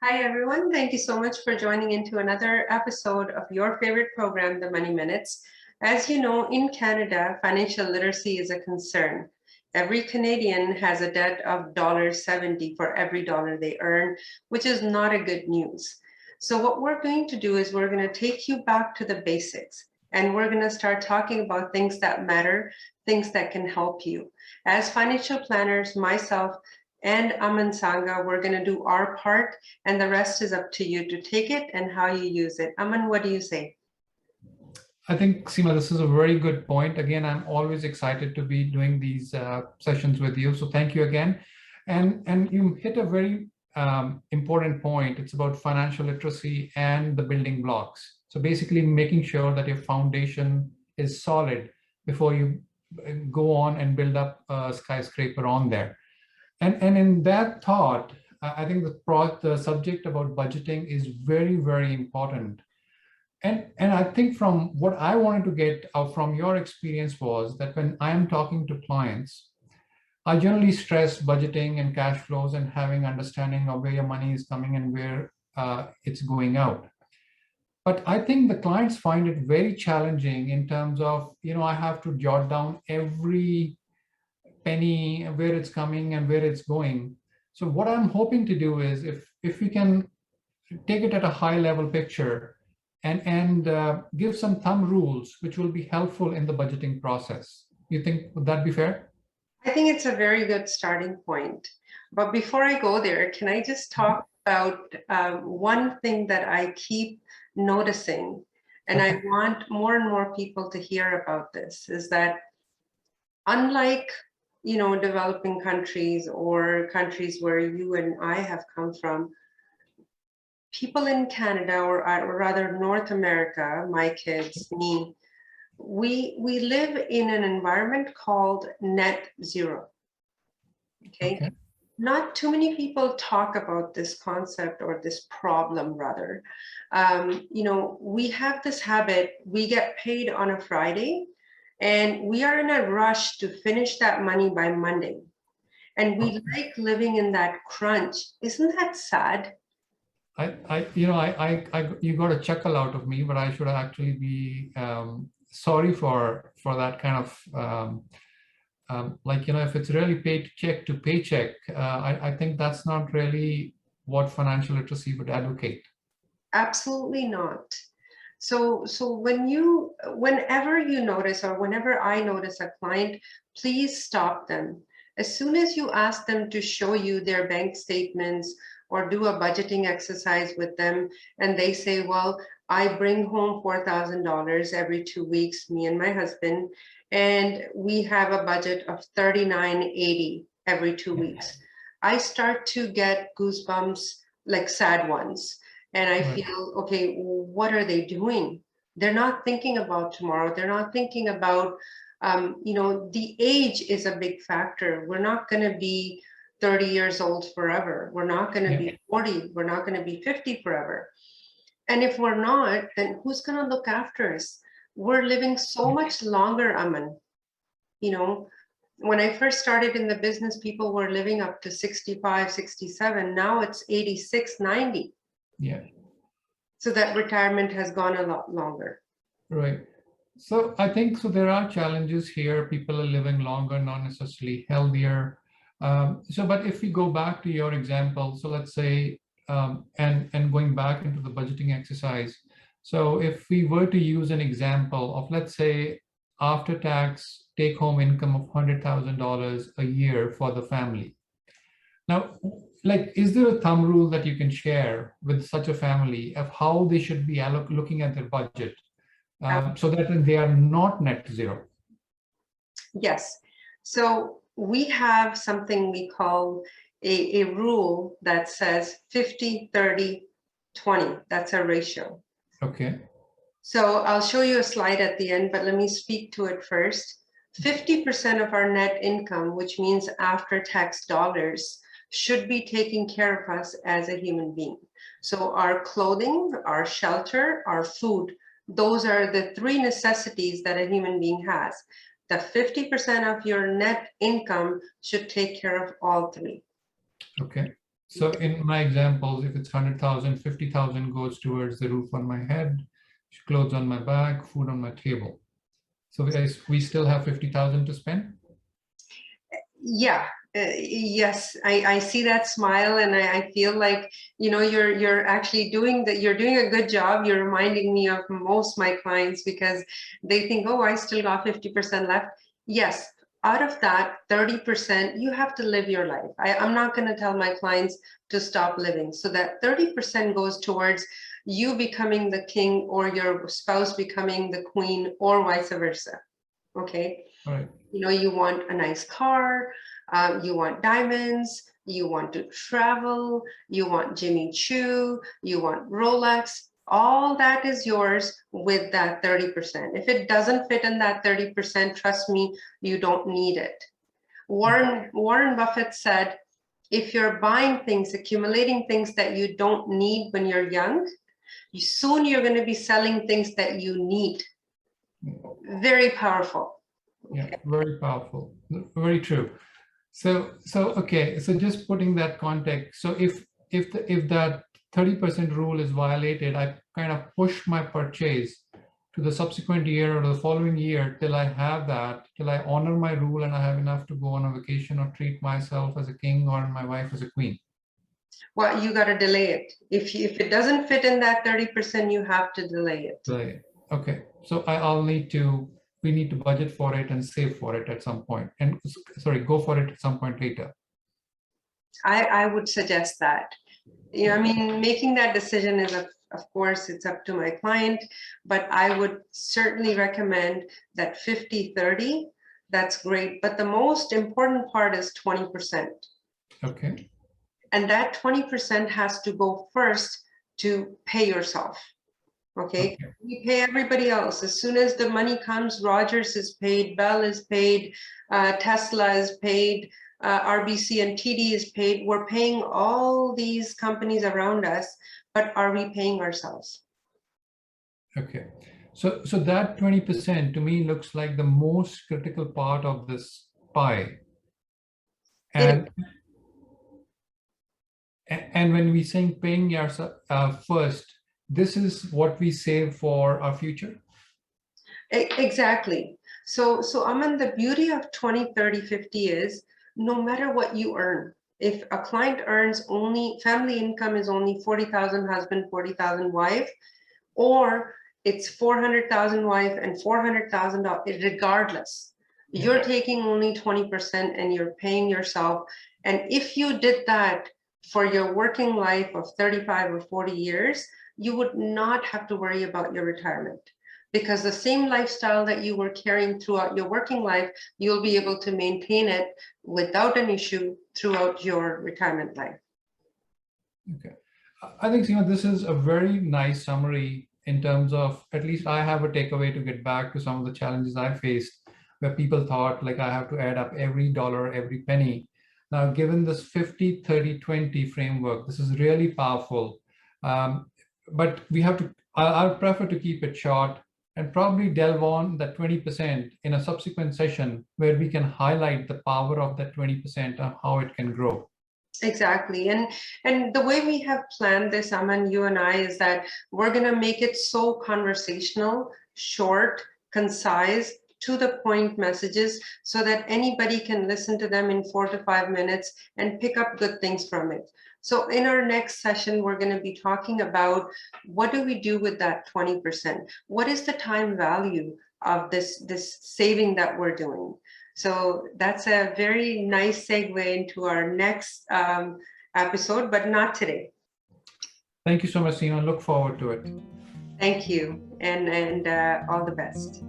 Hi, everyone. Thank you so much for joining into another episode of your favorite program, The Money Minutes. As you know, in Canada, financial literacy is a concern. Every Canadian has a debt of $1.70 for every dollar they earn, which is not a good news. So what we're going to do is we're going to take you back to the basics, and we're going to start talking about things that matter, things that can help you. As financial planners, myself, and Aman Sangha, we're going to do our part, and the rest is up to you to take it and how you use it. Aman, what do you say? I think, Seema, this is a very good point. Again, I'm always excited to be doing these sessions with you. So thank you again. And you hit a very important point. It's about financial literacy and the building blocks. So basically making sure that your foundation is solid before you go on and build up a skyscraper on there. And in that thought, I think the subject about budgeting is very, very important. And I think from what I wanted to get out from your experience was that when I am talking to clients, I generally stress budgeting and cash flows and having understanding of where your money is coming and where it's going out. But I think the clients find it very challenging in terms of, I have to jot down every penny, where it's coming and where it's going. So what I'm hoping to do is if we can take it at a high level picture and give some thumb rules which will be helpful in the budgeting process. You think, would that be fair? I think it's a very good starting point. But before I go there, can I just talk about one thing that I keep noticing, and I want more and more people to hear about this, is that unlike developing countries or countries where you and I have come from, people in Canada, or rather North America, my kids, me, we live in an environment called net zero. Okay. Not too many people talk about this concept or this problem, rather. We have this habit, we get paid on a Friday, and we are in a rush to finish that money by Monday. And we like living in that crunch. Isn't that sad? You got a chuckle out of me, but I should actually be sorry for that kind of if it's really paycheck to paycheck. I think that's not really what financial literacy would advocate. Absolutely not. So whenever you notice, or whenever I notice a client, please stop them. As soon as you ask them to show you their bank statements or do a budgeting exercise with them, and they say, well, I bring home $4,000 every 2 weeks, me and my husband, and we have a budget of $39.80 every 2 weeks. I start to get goosebumps, like sad ones. And I feel, okay, what are they doing? They're not thinking about tomorrow. They're not thinking about, the age is a big factor. We're not going to be 30 years old forever. We're not going to be 40. We're not going to be 50 forever. And if we're not, then who's going to look after us? We're living so much longer, Aman. When I first started in the business, people were living up to 65, 67. Now it's 86, 90. Yeah. So that retirement has gone a lot longer. Right. So I think there are challenges here. People are living longer, not necessarily healthier. But if we go back to your example, so let's say, and going back into the budgeting exercise. So if we were to use an example of, let's say, after tax take home income of $100,000 a year for the family. Now, is there a thumb rule that you can share with such a family of how they should be looking at their budget so that they are not net zero? Yes. So we have something we call a rule that says 50, 30, 20. That's a ratio. Okay. So I'll show you a slide at the end, but let me speak to it first. 50% of our net income, which means after tax dollars, should be taking care of us as a human being. So our clothing, our shelter, our food, those are the three necessities that a human being has. The 50% of your net income should take care of all three. Okay. So in my examples, if it's 100,000, 50,000 goes towards the roof on my head, clothes on my back, food on my table. So we still have 50,000 to spend? Yeah, yes, I see that smile, and I feel like, you're actually you're doing a good job. You're reminding me of most my clients, because they think, oh, I still got 50% left. Yes, out of that 30%, you have to live your life. I'm not going to tell my clients to stop living. So that 30% goes towards you becoming the king, or your spouse becoming the queen, or vice versa. Okay. All right. You want a nice car, you want diamonds, you want to travel, you want Jimmy Choo, you want Rolex. All that is yours with that 30%. If it doesn't fit in that 30%, trust me, you don't need it. Warren Buffett said, if you're buying things, accumulating things that you don't need when you're young, soon you're going to be selling things that you need. Very powerful. Yeah, very powerful. Very true. So okay. So just putting that context. So if that 30% rule is violated, I kind of push my purchase to the subsequent year or the following year till I have that, till I honor my rule and I have enough to go on a vacation or treat myself as a king or my wife as a queen. Well, you got to delay it. If it doesn't fit in that 30%, you have to delay it. Right. Okay. So we need to budget for it and save for it at some point, and go for it at some point later. I would suggest that. I mean, making that decision is, of course, it's up to my client, but I would certainly recommend that 50-30. That's great. But the most important part is 20%. Okay. And that 20% has to go first to pay yourself. Okay. You pay everybody else. As soon as the money comes, Rogers is paid, Bell is paid, Tesla is paid, RBC and TD is paid. We're paying all these companies around us, but are we paying ourselves? Okay. So that 20% to me looks like the most critical part of this pie. And when we saying paying yourself first, this is what we save for our future. Exactly. So Aman, the beauty of 20, 30, 50 is no matter what you earn, if a client earns only, family income is only 40,000 husband, 40,000 wife, or it's 400,000 wife and 400,000, regardless, you're taking only 20% and you're paying yourself. And if you did that for your working life of 35 or 40 years, you would not have to worry about your retirement, because the same lifestyle that you were carrying throughout your working life, you'll be able to maintain it without an issue throughout your retirement life. Okay. I think, Seema, this is a very nice summary in terms of, at least I have a takeaway to get back to some of the challenges I faced, where people thought like I have to add up every dollar, every penny. Now, given this 50, 30, 20 framework, this is really powerful. But we have to, I'll prefer to keep it short and probably delve on that 20% in a subsequent session where we can highlight the power of that 20% and how it can grow. Exactly. And the way we have planned this, Aman, you and I, is that we're going to make it so conversational, short, concise, to the point messages, so that anybody can listen to them in 4 to 5 minutes and pick up good things from it. So in our next session, we're going to be talking about what do we do with that 20%? What is the time value of this saving that we're doing? So that's a very nice segue into our next episode, but not today. Thank you so much, Seema. Look forward to it. Thank you, and all the best.